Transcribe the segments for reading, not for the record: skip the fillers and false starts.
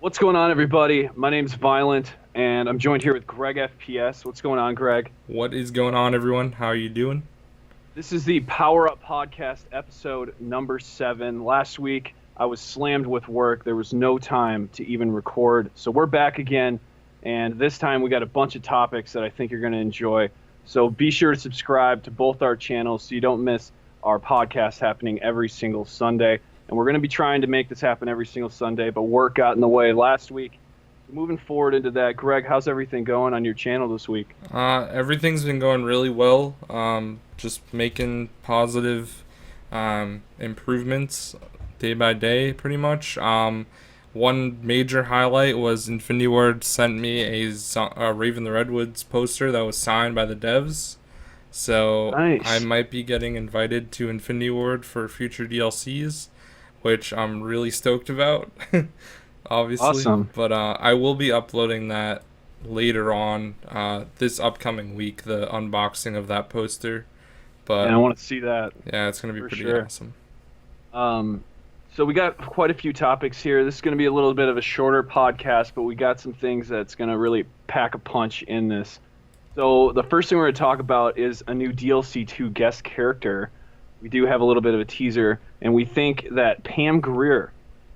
What's going on, everybody? My name's Violent, and I'm joined here with GregFPS. What's going on, Greg? What is going on, everyone? How are you doing? This is the Power Up Podcast, episode number 7. Last week, I was slammed with work. There was no time to even record. So we're back again, and this time we got a bunch of topics that I think you're going to enjoy. So be sure to subscribe to both our channels so you don't miss our podcast happening every single Sunday. And we're going to be trying to make this happen every single Sunday, but work got in the way last week. Moving forward into that, Greg, how's everything going on your channel this week? Everything's been going really well. Just making positive improvements day by day, pretty much. One major highlight was Infinity Ward sent me a Raven the Redwoods poster that was signed by the devs. So I Nice. might be getting invited to Infinity Ward for future DLCs, which I'm really stoked about. Obviously. Awesome. But I will be uploading that later on this upcoming week, the unboxing of that poster. And But I want to see that yeah, it's gonna be for pretty sure. awesome. Um, so we got quite a few topics here. This is going to be a little bit of a shorter podcast, but we got some things that's going to really pack a punch in this. So the first thing we're going to talk about is a new DLC 2 guest character. We do have a little bit of a teaser, and we think that Pam Grier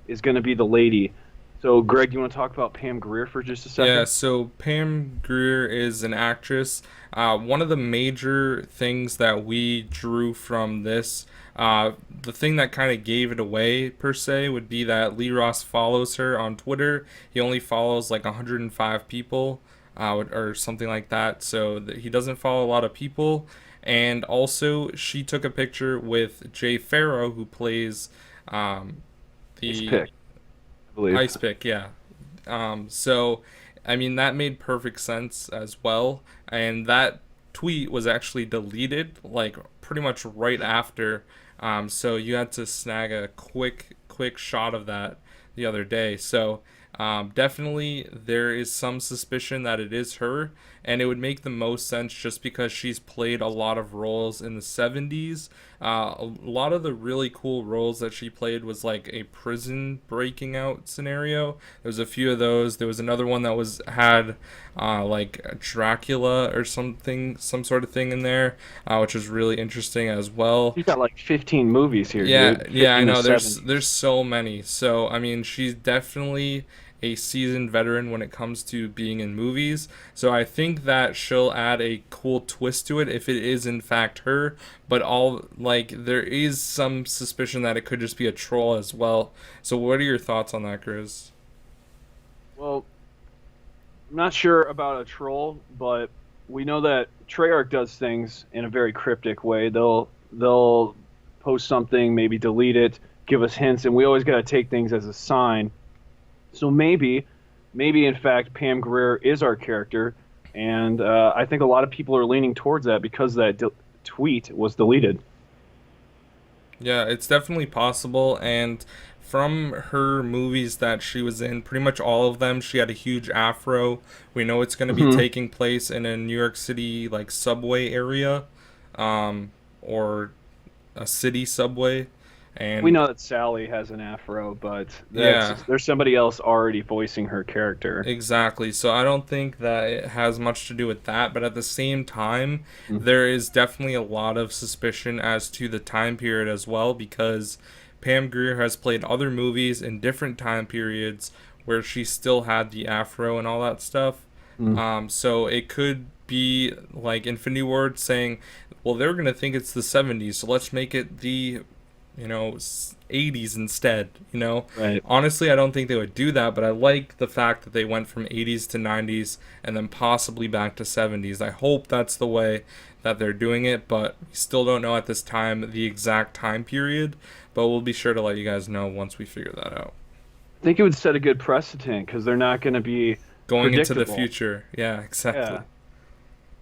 is going to be the lady. So, Greg, do you want to talk about Pam Grier for just a Yeah, second? so Pam Grier is an actress. One of the major things that we drew from this, the thing that kind of gave it away per se, would be that Lee Ross follows her on Twitter. He only follows like 105 people, or something like that. So he doesn't follow a lot of people. And also, she took a picture with Jay Farrow, who plays Nice the pick, I believe. Ice Pick, yeah. So, I mean, that made perfect sense as well. And that tweet was actually deleted, like, pretty much right after. So you had to snag a quick shot of that the other day. So, definitely there is some suspicion that it is her. And it would make the most sense just because she's played a lot of roles in the 70s. A lot of the really cool roles that she played was like a prison breaking out scenario. There was a few of those. There was another one that had like Dracula or something, some sort of thing in there, which was really interesting as well. You've got like 15 movies here, Yeah, dude. yeah, I 15 to know. There's 70. there's so many. So I mean, she's definitely a seasoned veteran when it comes to being in movies. So I think that she'll add a cool twist to it if it is in fact her. But all like there is some suspicion that it could just be a troll as well. So what are your thoughts on that, Grizz? Well, I'm not sure about a troll, but we know that Treyarch does things in a very cryptic way. They'll post something, maybe delete it, give us hints, and we always got to take things as a sign. So maybe in fact Pam Grier is our character, and I think a lot of people are leaning towards that because tweet was deleted. Yeah, it's definitely possible. And from her movies that she was in, pretty much all of them, she had a huge afro. We know it's going to be Hmm. taking place in a New York City like subway area, or a city subway. We And know that Sally has an afro, but yeah, there's somebody else already voicing her character. exactly. So I don't think that it has much to do with that, but at the same time, Mhm. there is definitely a lot of suspicion as to the time period as well because Pam Grier has played other movies in different time periods where she still had the afro and all that stuff. Mhm. So it could be like Infinity Ward saying, well, they're going to think it's the 70s, so let's make it the 80s instead. Right. Honestly, I don't think they would do that, but I like the fact that they went from 80s to 90s and then possibly back to 70s. I hope that's the way that they're doing it, but we still don't know at this time the exact time period, but we'll be sure to let you guys know once we figure that out. I think it would set a good precedent because they're not going to be Going into the predictable. future. Yeah, exactly. Yeah.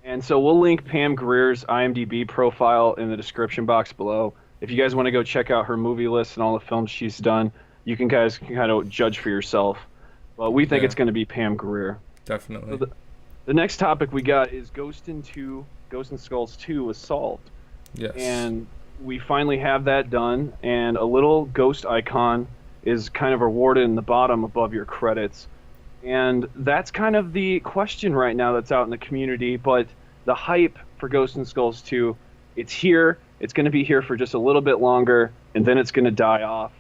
And so we'll link Pam Grier's IMDb profile in the description box below. If you guys want to go check out her movie list and all the films she's done, you can guys can kind of judge for yourself. But we think Yeah, it's going to be Pam Grier. So definitely. the next topic we got is Ghost and Skulls 2 was solved. Yes. And we finally have that done, and a little ghost icon is kind of rewarded in the bottom above your credits. And that's kind of the question right now that's out in the community. But the hype for Ghosts and Skulls 2, it's here. It's going to be here for just a little bit longer, and then it's going to die off.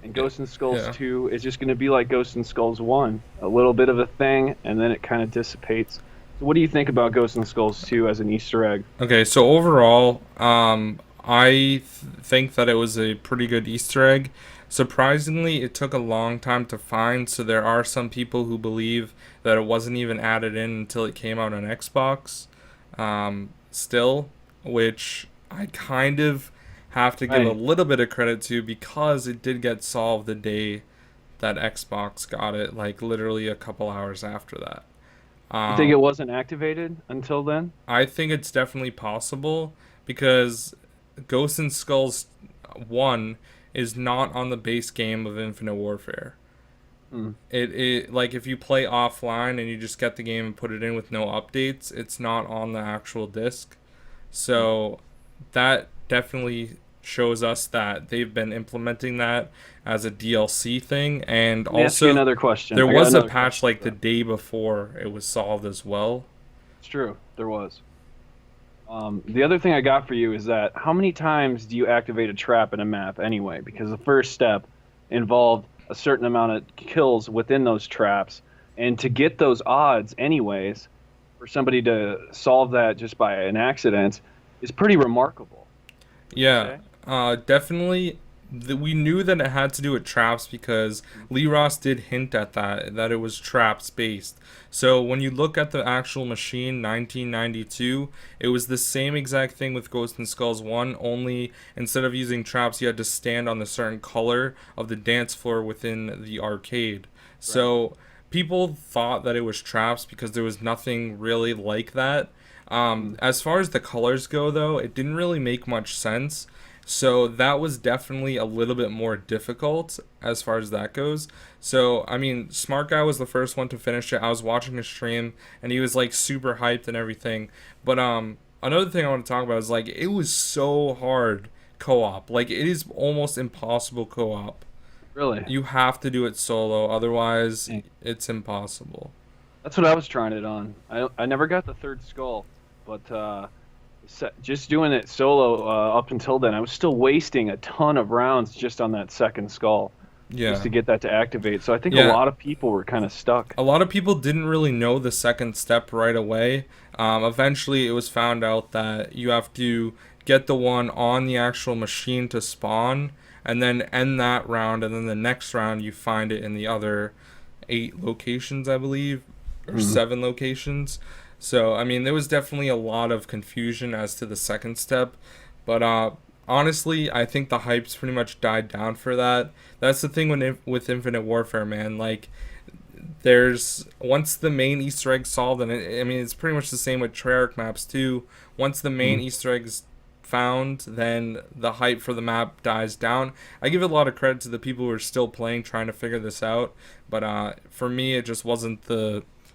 And Ghosts and Skulls 2 is just going to be like Ghosts and Skulls 1, a little bit of a thing, and then it kind of dissipates. So what do you think about Ghosts and Skulls 2 as an Easter egg? Okay, so overall, I think that it was a pretty good Easter egg. Surprisingly, it took a long time to find, so there are some people who believe that it wasn't even added in until it came out on Xbox, still, which I kind of have to give a little bit of credit to, because it did get solved the day that Xbox got it, like literally a couple hours after that. You think it wasn't activated until then? I think it's definitely possible, because Ghosts and Skulls 1 is not on the base game of Infinite Warfare. It like, if you play offline and you just get the game and put it in with no updates, it's not on the actual disc. So that definitely shows us that they've been implementing that as a DLC thing. And Let me ask you another question. There was a patch like the day before it was solved as well. It's true, there was. The other thing I got for you is that how many times do you activate a trap in a map anyway? Because the first step involved a certain amount of kills within those traps, and to get those odds anyways, for somebody to solve that just by an accident is pretty remarkable. Yeah, definitely. We knew that it had to do with traps, because Lee Ross did hint at that it was traps based. So when you look at the actual machine, 1992, it was the same exact thing with Ghosts and Skulls 1, only instead of using traps, you had to stand on the certain color of the dance floor within the arcade. So people thought that it was traps because there was nothing really like that. As far as the colors go, though, it didn't really make much sense. So that was definitely a little bit more difficult as far as that goes. So, I mean, Smart Guy was the first one to finish it. I was watching his stream, and he was, like, super hyped and everything. But another thing I want to talk about is, like, it was so hard co-op. Like, it is almost impossible co-op. Really? You have to do it solo, otherwise it's impossible. That's what I was trying it on. I never got the third skull, but just doing it solo up until then, I was still wasting a ton of rounds just on that second skull, just to get that to activate. So I think a lot of people were kind of stuck. A lot of people didn't really know the second step right away. Eventually, it was found out that you have to get the one on the actual machine to spawn, and then end that round, and then the next round you find it in the other 8 locations, I believe, or 7 locations. So, I mean, there was definitely a lot of confusion as to the second step, but honestly, I think the hype's pretty much died down for that. That's the thing with Infinite Warfare, man. Like, once the main Easter egg's solved, and I mean, it's pretty much the same with Treyarch maps too. Once the main Easter egg's found, then the hype for the map dies down. I give a lot of credit to the people who are still playing, trying to figure this out, but for me, it just wasn't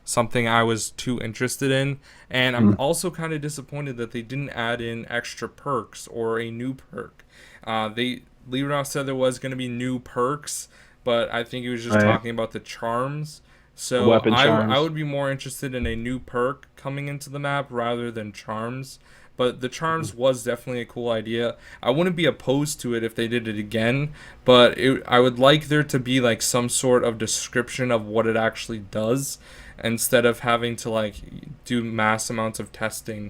something I was too interested in. And I'm also kind of disappointed that they didn't add in extra perks or a new perk. Lee Ross said there was going to be new perks, but I think he was just talking about the charms. So I would be more interested in a new perk coming into the map rather than charms. But the charms was definitely a cool idea. I wouldn't be opposed to it if they did it again, but I would like there to be like some sort of description of what it actually does, instead of having to like do mass amounts of testing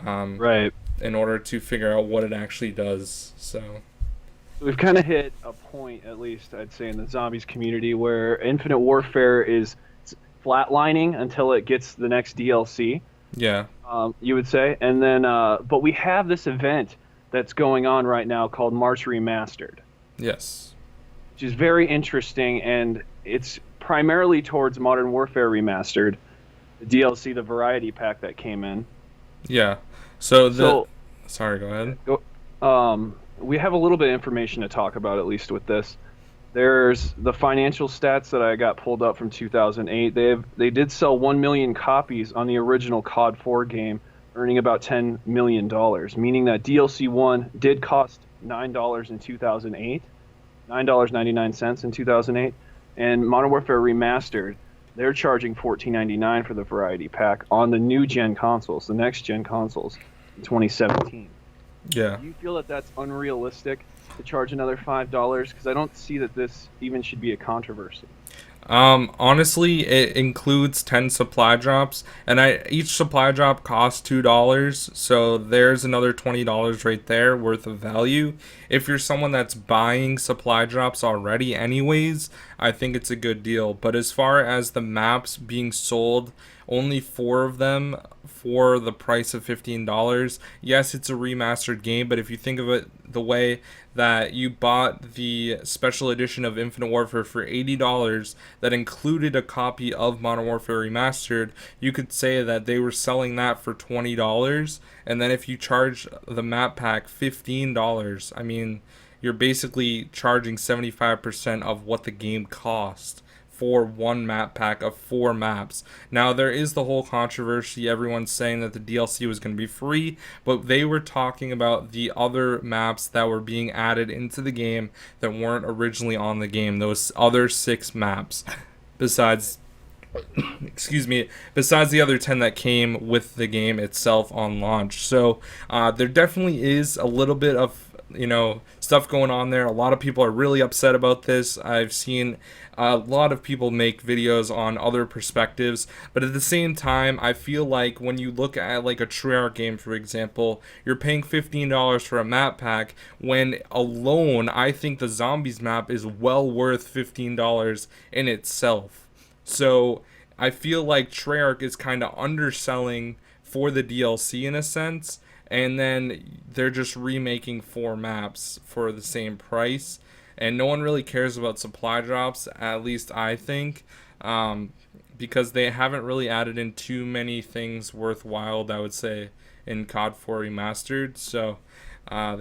in order to figure out what it actually does. So we've kind of hit a point, at least I'd say, in the zombies community where Infinite Warfare is flatlining until it gets the next DLC. Yeah. You would say. And then but we have this event that's going on right now called March Remastered. Yes. Which is very interesting, and it's primarily towards Modern Warfare Remastered, the DLC, the variety pack that came in. Yeah. So sorry, go ahead. We have a little bit of information to talk about, at least with this. There's the financial stats that I got pulled up from 2008. They did sell 1 million copies on the original COD 4 game, earning about $10 million, meaning that DLC 1 did cost $9 in 2008. $9.99 in 2008. And Modern Warfare Remastered, they're charging $14.99 for the variety pack on the new gen consoles, the next gen consoles in 2017. Yeah. Do you feel that that's unrealistic to charge another $5? Because I don't see that this even should be a controversy. Honestly, it includes 10 supply drops, and each supply drop costs $2, so there's another $20 right there worth of value. If you're someone that's buying supply drops already anyways, I think it's a good deal. But as far as the maps being sold, only 4 of them for the price of $15. Yes, it's a remastered game, but if you think of it the way that you bought the special edition of Infinite Warfare for $80 that included a copy of Modern Warfare Remastered, you could say that they were selling that for $20. And then if you charge the map pack $15, I mean, you're basically charging 75% of what the game cost for one map pack of 4 maps. Now, there is the whole controversy. Everyone's saying that the DLC was going to be free, but they were talking about the other maps that were being added into the game that weren't originally on the game. Those other 6 maps, besides besides the other 10 that came with the game itself on launch. So there definitely is a little bit of stuff going on there. A lot of people are really upset about this. I've seen a lot of people make videos on other perspectives, but at the same time, I feel like when you look at like a Treyarch game, for example, you're paying $15 for a map pack when alone I think the zombies map is well worth $15 in itself. So I feel like Treyarch is kind of underselling for the DLC in a sense, and then they're just remaking 4 maps for the same price, and no one really cares about supply drops, at least I think, because they haven't really added in too many things worthwhile, I would say, in COD 4 Remastered. So I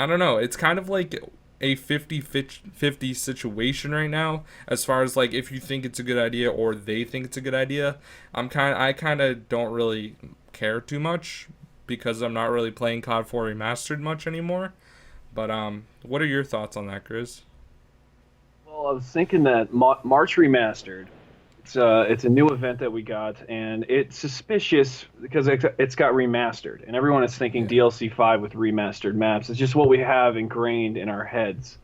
don't know, it's kind of like a 50-50 situation right now as far as like if you think it's a good idea or they think it's a good idea. I kind of don't really care too much because I'm not really playing COD 4 Remastered much anymore. But what are your thoughts on that, Grizz? Well, I was thinking that March Remastered, it's a new event that we got, and it's suspicious because it's got remastered, and everyone is thinking DLC 5 with remastered maps. It's just what we have ingrained in our heads.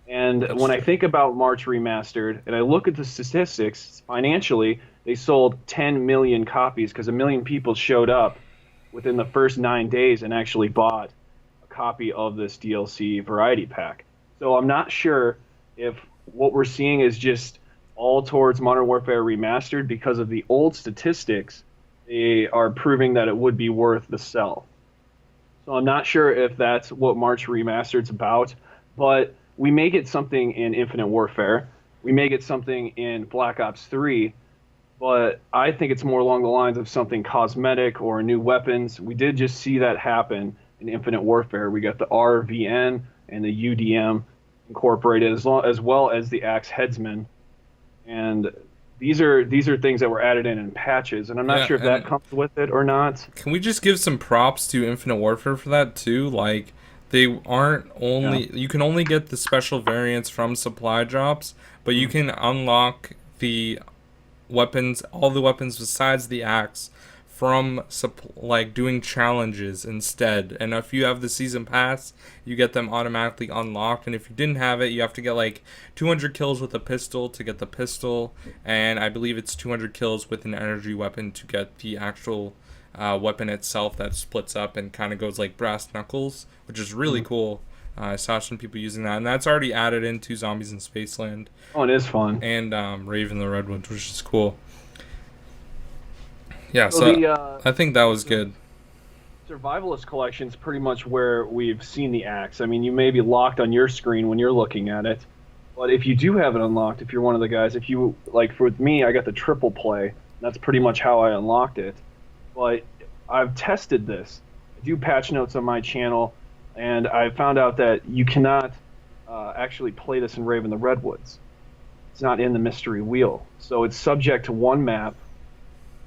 And when I think about March Remastered, and I look at the statistics, financially, they sold 10 million copies because 1 million people showed up within the first 9 days and actually bought a copy of this DLC variety pack. So I'm not sure if what we're seeing is just all towards Modern Warfare Remastered because of the old statistics. They are proving that it would be worth the sell. So I'm not sure if that's what March Remastered's about, but we may get something in Infinite Warfare. We may get something in Black Ops 3, but I think it's more along the lines of something cosmetic or new weapons. We did just see that happen in Infinite Warfare. We got the RVN and the UDM incorporated as well as the Axe Headsman. And these are things that were added in patches, and I'm not sure if that comes with it or not. Can we just give some props to Infinite Warfare for that too? Like, they aren't only you can only get the special variants from supply drops, but you can unlock the weapons, all the weapons besides the axe, from like doing challenges instead. And if you have the season pass, you get them automatically unlocked. And if you didn't have it, you have to get like 200 kills with a pistol to get the pistol, and I believe it's 200 kills with an energy weapon to get the actual weapon itself that splits up and kind of goes like brass knuckles, which is really cool. I saw some people using that, and that's already added into Zombies in Spaceland. Oh, it is fun. And Raven the Redwoods, which is cool. Yeah, so I think that was good. Survivalist Collection is pretty much where we've seen the axe. I mean, you may be locked on your screen when you're looking at it, but if you do have it unlocked, if you're one of the guys, if you, like for me, I got the triple play. That's pretty much how I unlocked it. But I've tested this. I do patch notes on my channel, and I found out that you cannot actually play this in Raven the Redwoods. It's not in the mystery wheel. So it's subject to one map,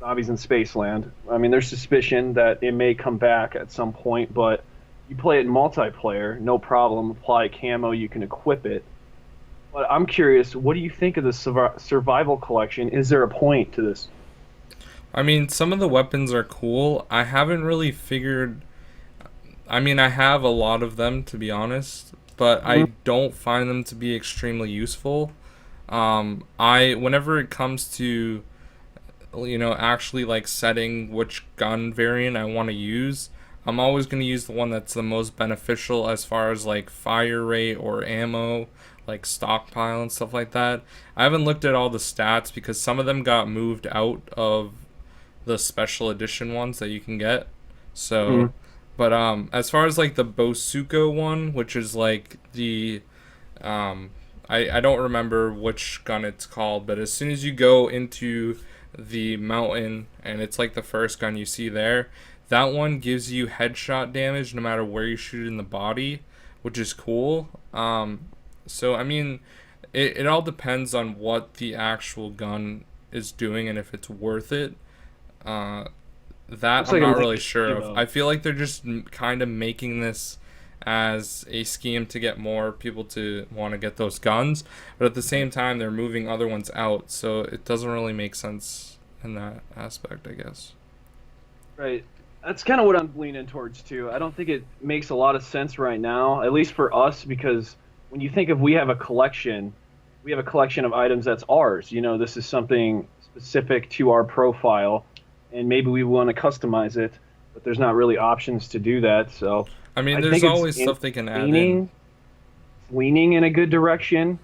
Zombies in Spaceland. I mean, there's suspicion that it may come back at some point, but you play it in multiplayer, no problem. Apply camo, you can equip it. But I'm curious, what do you think of the survival collection? Is there a point to this? I mean, some of the weapons are cool. I haven't really figured. I mean, I have a lot of them to be honest, but I Mhm. don't find them to be extremely useful. I whenever it comes to actually like setting which gun variant I want to use, I'm always going to use the one that's the most beneficial as far as like fire rate or ammo, like stockpile and stuff like that. I haven't looked at all the stats because some of them got moved out of the special edition ones that you can get. So, Mhm. but as far as like the Bosuko one, which is like the um I don't remember which gun it's called, but as soon as you go into the mountain and it's like the first gun you see there, that one gives you headshot damage no matter where you shoot it in the body, which is cool. So I mean, it all depends on what the actual gun is doing and if it's worth it. Uh, that Looks I'm like a not link really to sure of. Evo. I feel like they're just kind of making this as a scheme to get more people to want to get those guns, but at the same time they're moving other ones out, so it doesn't really make sense in that aspect, I guess. Right. That's kind of what I'm leaning towards too. I don't think it makes a lot of sense right now, at least for us, because when you think of we have a collection of items that's ours. This is something specific to our profile, and maybe we want to customize it, but there's not really options to do that. So I mean, I there's think always stuff they can add in. leaning leaning in a good direction.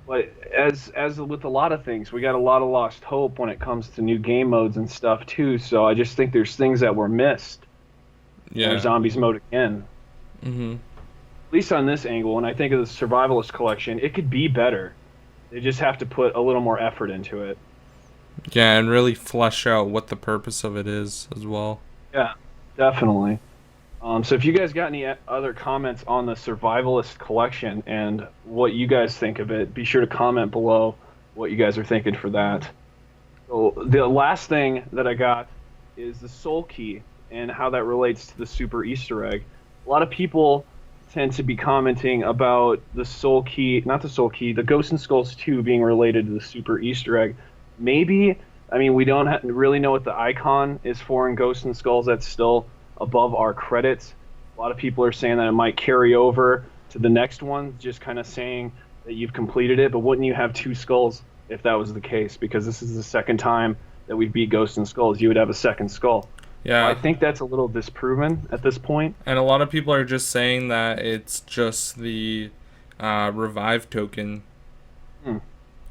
But as with a lot of things, we got a lot of lost hope when it comes to new game modes and stuff too. So I just think there's things that were missed in our Yeah. zombies mode again. Mhm. At least on this angle, when I think of the survivalist collection, it could be better. They just have to put a little more effort into it. Yeah, and really flesh out what the purpose of it is as well. Yeah, definitely. So if you guys got any other comments on the survivalist collection and what you guys think of it, be sure to comment below what you guys are thinking for that. So the last thing that I got is the soul key and how that relates to the super Easter egg. A lot of people tend to be commenting about the soul key, not the soul key, the Ghosts and Skulls 2 being related to the super Easter egg. Maybe, I mean, we don't really know what the icon is for in Ghosts and Skulls. That's still above our credits. A lot of people are saying that it might carry over to the next one, just kind of saying that you've completed it. But wouldn't you have two skulls if that was the case? Because this is the second time that we beat Ghosts and Skulls. You would have a second skull. So I Yeah, think that's a little disproven at this point. and a lot of people are just saying that it's just the revive token, Hmm.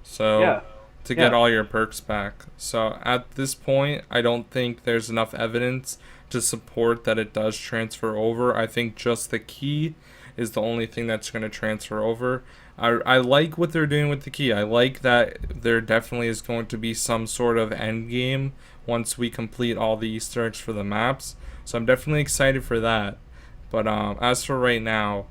so Yeah, to get yeah. all your perks back. So at this point, I don't think there's enough evidence to support that it does transfer over. I think just the key is the only thing that's going to transfer over. I like what they're doing with the key. I like that there definitely is going to be some sort of end game once we complete all the Easter eggs for the maps. So I'm definitely excited for that. But as for right now,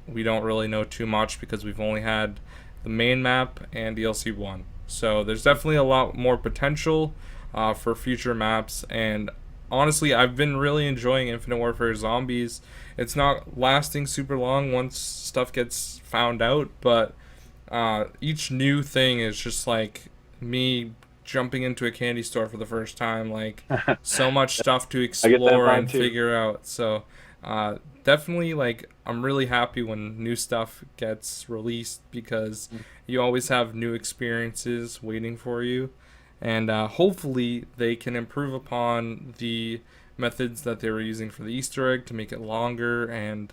we don't really know too much because we've only had the main map and DLC 1. So there's definitely a lot more potential for future maps. And honestly, I've been really enjoying Infinite Warfare Zombies. It's not lasting super long once stuff gets found out, but each new thing is just like me jumping into a candy store for the first time. Like, so much stuff to I get that explore vibe and too. figure out. So definitely, like, I'm really happy when new stuff gets released because you always have new experiences waiting for you. And hopefully, they can improve upon the methods that they were using for the Easter egg to make it longer and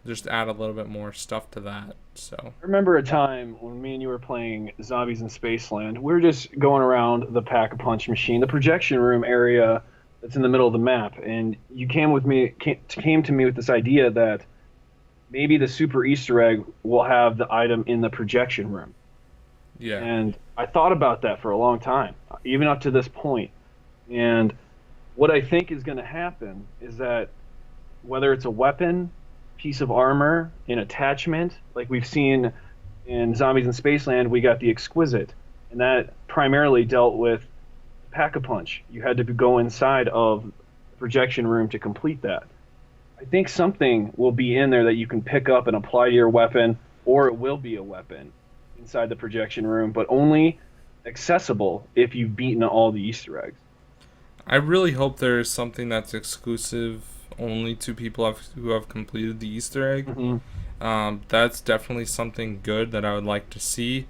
just add a little bit more stuff to that. So, I remember a time when me and you were playing Zombies in Spaceland. We were just going around the Pack-a-Punch machine, the projection room area that's in the middle of the map, and you came to me with this idea that maybe the super Easter egg will have the item in the projection room. yeah. And I thought about that for a long time, even up to this point. And what I think is going to happen is that whether it's a weapon, piece of armor, an attachment, like we've seen in Zombies in Spaceland, we got the Exquisite, and that primarily dealt with Pack-a-Punch. You had to go inside of the projection room to complete that. I think something will be in there that you can pick up and apply to your weapon, or it will be a weapon. inside the projection room, but only accessible if you've beaten all the Easter eggs. I really hope there is something that's exclusive only to people who have completed the Easter egg. Mm-hmm. That's definitely something good that I would like to see,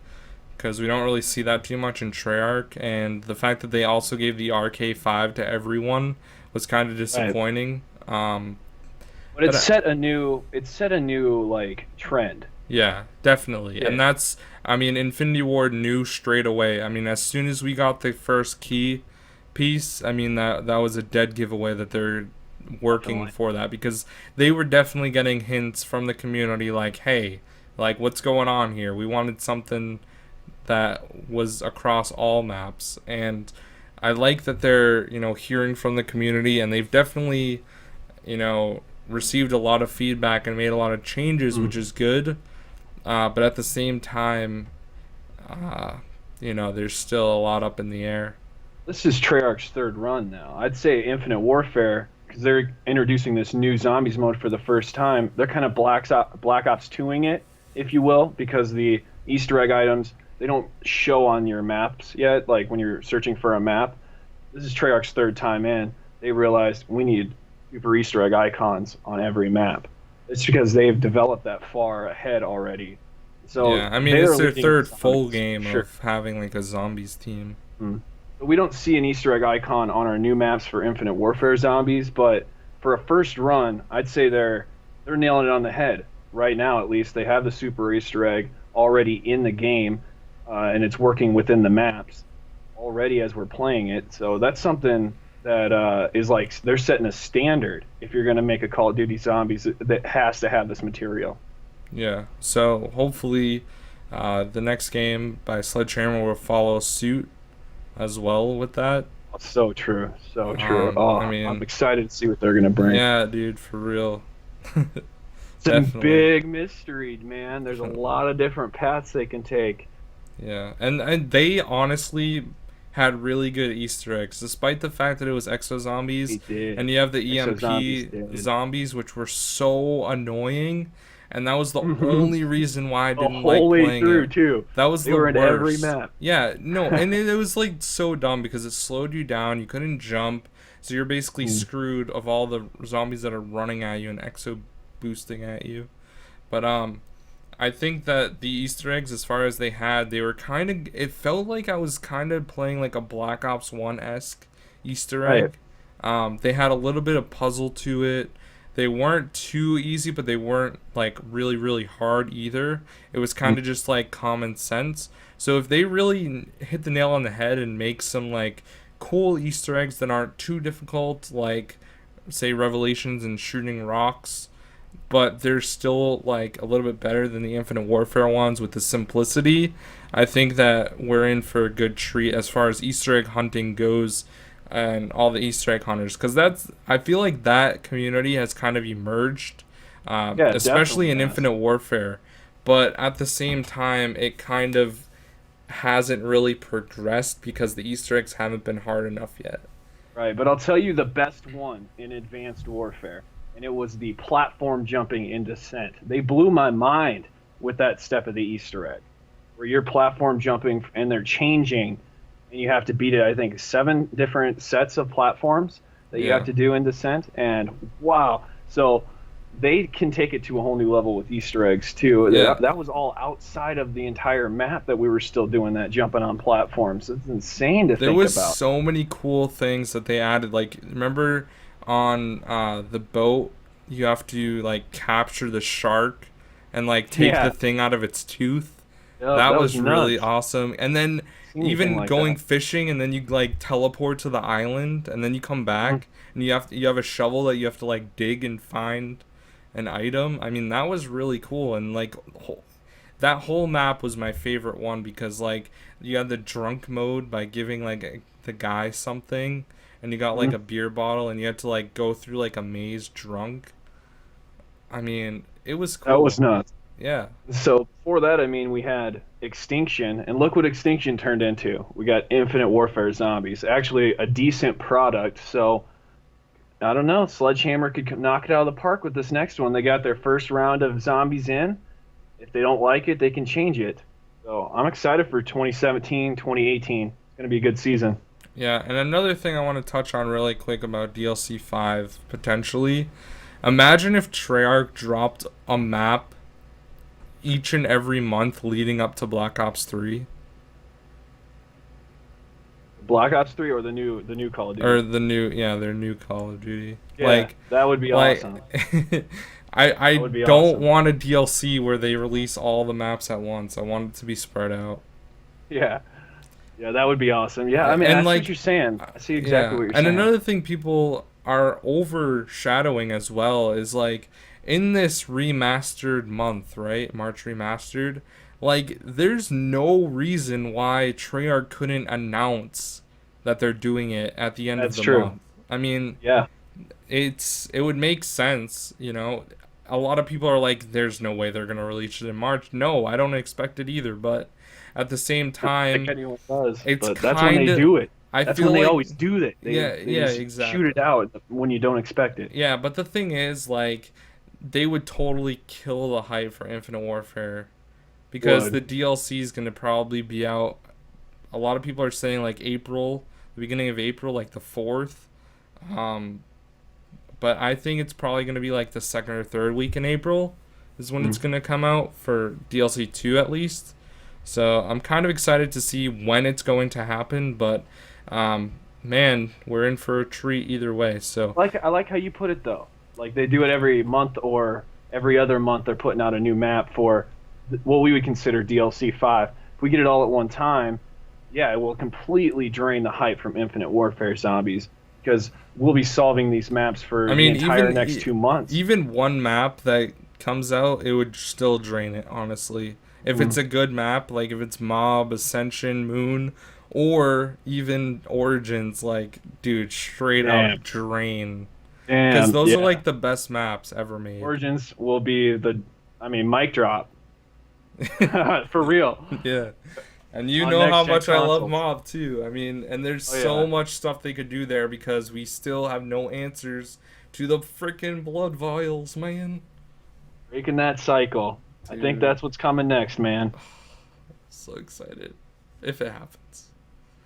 because we don't really see that too much in Treyarch, and the fact that they also gave the RK5 to everyone was kind of Right. disappointing. But it set a new like trend. Yeah, definitely. Yeah. And that's, I mean, Infinity Ward knew straight away. I mean, as soon as we got the first key piece, I mean, that was a dead giveaway that they're working Definitely. for that, because they were definitely getting hints from the community like, hey, like, what's going on here? We wanted something that was across all maps. And I like that they're, hearing from the community, and they've definitely, received a lot of feedback and made a lot of changes, which is good. But at the same time, there's still a lot up in the air. This is Treyarch's third run now. I'd say Infinite Warfare, because they're introducing this new zombies mode for the first time. They're kind of Black Ops 2ing it, if you will, because the Easter egg items, they don't show on your maps yet, like when you're searching for a map. This is Treyarch's third time in. They realized we need super Easter egg icons on every map. It's because they've developed that far ahead already. So Yeah, I mean, they're it's their leading the third full zombies, game sure. of having like a zombies team. Mm. We don't see an Easter egg icon on our new maps for Infinite Warfare zombies, but for a first run, I'd say they're nailing it on the head right now. At least they have the super Easter egg already in the game, and it's working within the maps already as we're playing it. So that's something that is like they're setting a standard. If you're going to make a Call of Duty Zombies, that has to have this material. Yeah, so hopefully the next game by Sledgehammer will follow suit as well with that. So true, so true. Oh, I I'm mean, excited to see what they're going to bring. yeah, dude, for real. It's a Definitely. big mystery, man. There's a lot of different paths they can take. Yeah, and they honestly had really good Easter eggs, despite the fact that it was Exo They Zombies, did. and you have the Exo Zombies EMP did. zombies, which were so annoying, and that was the Hmm. only reason why I The didn't whole like way playing through, it. too. That was They the were in every worst. map. Yeah, no, and it was like so dumb because it slowed you down. You couldn't jump, so you're basically Mm. screwed of all the zombies that are running at you and exo boosting at you. But I think that the Easter eggs, as far as they were kind of. It felt like I was kind of playing like a Black Ops 1 esque Easter Right. egg. They had a little bit of puzzle to it. They weren't too easy, but they weren't like really, really hard either. It was Mm. kind of just like common sense. So if they really hit the nail on the head and make some like cool Easter eggs that aren't too difficult, like say Revelations and shooting rocks, but they're still like a little bit better than the Infinite Warfare ones with the simplicity, I think that we're in for a good treat as far as Easter egg hunting goes, and all the Easter egg hunters, because that's, I feel like that community has kind of emerged, Yeah, it especially definitely in has. Infinite Warfare, but at the same time it kind of hasn't really progressed because the Easter eggs haven't been hard enough yet. Right, but I'll tell you the best one in Advanced Warfare, and it was the platform jumping in Descent. They blew my mind with that step of the Easter egg, where you're platform jumping and they're changing, and you have to beat it. I think 7 different sets of platforms that you have Yeah. to do in Descent, and wow! So they can take it to a whole new level with Easter eggs too. Yeah. That was all outside of the entire map that we were still doing that jumping on platforms. It's insane to There think was about. so many cool things that they added. Like, remember on the boat, you have to like capture the shark and like take the Yeah, thing out of its tooth. yep, That that was was really nuts. awesome. And then Seen anything even like going that. fishing, and then you like teleport to the island, and then you come Mhm. back and you have a shovel that you have to like dig and find an item. I mean, that was really cool. And like that whole map was my favorite one, because like you had the drunk mode by giving like the guy something, and you got like Mhm. a beer bottle, and you had to like go through like a maze drunk. I mean, it was That was cool. nuts. Yeah. So before that, I mean, we had Extinction, and look what Extinction turned into. We got Infinite Warfare Zombies, actually a decent product. So I don't know, Sledgehammer could knock it out of the park with this next one. They got their first round of zombies in. If they don't like it, they can change it. So I'm excited for 2017, 2018. It's going to be a good season. Yeah, and another thing I want to touch on really quick about DLC 5 potentially. Imagine if Treyarch dropped a map each and every month leading up to Black Ops 3. Black Ops 3 or the new Call of Duty? Or their new Call of Duty. Yeah, that would be awesome. I That would be don't awesome. want a DLC where they release all the maps at once. I want it to be spread out. Yeah. Yeah, that would be awesome. Yeah, I mean, And I see like, what you're saying. I see exactly what you're and saying. another thing people are overshadowing as well is like in this remastered month, right? March remastered. Like, there's no reason why Treyarch couldn't announce that they're doing it at the end of That's the true. month. I mean, Yeah. it would make sense, you know. A lot of people are like, there's no way they're gonna release it in March. No, I don't expect it either. But at the same I time, think anyone does, it's but that's when they kind of. do it. I That's feel when they like always do that. They yeah, just shoot exactly. it out when you don't expect it. Yeah, but the thing is, like, they would totally kill the hype for Infinite Warfare because the Would. DLC is gonna probably be out. A lot of people are saying like April, the beginning of April, like the 4th. Um, but I think it's probably gonna be like the second or third week in April is when it's Mm. gonna come out for DLC 2 at least. So I'm kind of excited to see when it's going to happen, but man, we're in for a treat either way. So I like how you put it though. Like they do it every month or every other month. They're putting out a new map for what we would consider DLC 5. If we get it all at one time, yeah, it will completely drain the hype from Infinite Warfare Zombies because we'll be solving these maps for I mean, the entire even next 2 months. even one map that comes out, it would still drain it, honestly. If it's Mm. a good map, like if it's Mob, Ascension, Moon, or even Origins, like, dude, straight Damn. up drain. Because Damn, those are yeah. like the best maps ever made. Origins will be mic drop for real. Yeah. And you On know how next-gen much I love consoles. Mob too. I mean, and there's Oh, so yeah. much stuff they could do there because we still have no answers to the freaking blood vials, man. Breaking that cycle. I think Dude. that's what's coming next, man. So excited. If it happens.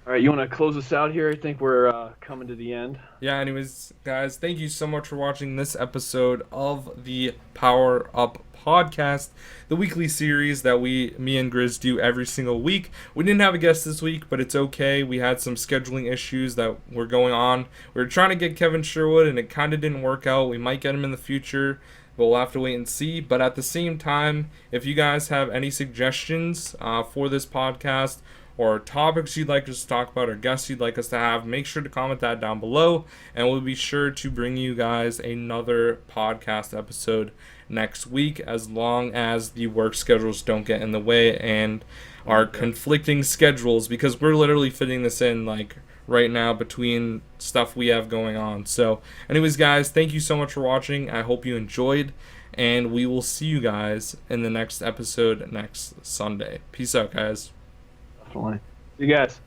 All right, you want to close us out here? I think we're coming to the end. Yeah, anyways, guys, thank you so much for watching this episode of the Power Up Podcast, the weekly series that me and Grizz do every single week. We didn't have a guest this week, but it's okay. We had some scheduling issues that were going on. We were trying to get Kevin Sherwood, and it kind of didn't work out. We might get him in the future, but we'll have to wait and see. But at the same time, if you guys have any suggestions for this podcast, or topics you'd like us to talk about or guests you'd like us to have, make sure to comment that down below, and we'll be sure to bring you guys another podcast episode next week, as long as the work schedules don't get in the way and our conflicting schedules, because we're literally fitting this in like right now between stuff we have going on. So anyways, guys, thank you so much for watching. I hope you enjoyed, and we will see you guys in the next episode next Sunday. Peace out, guys. Definitely. See you guys.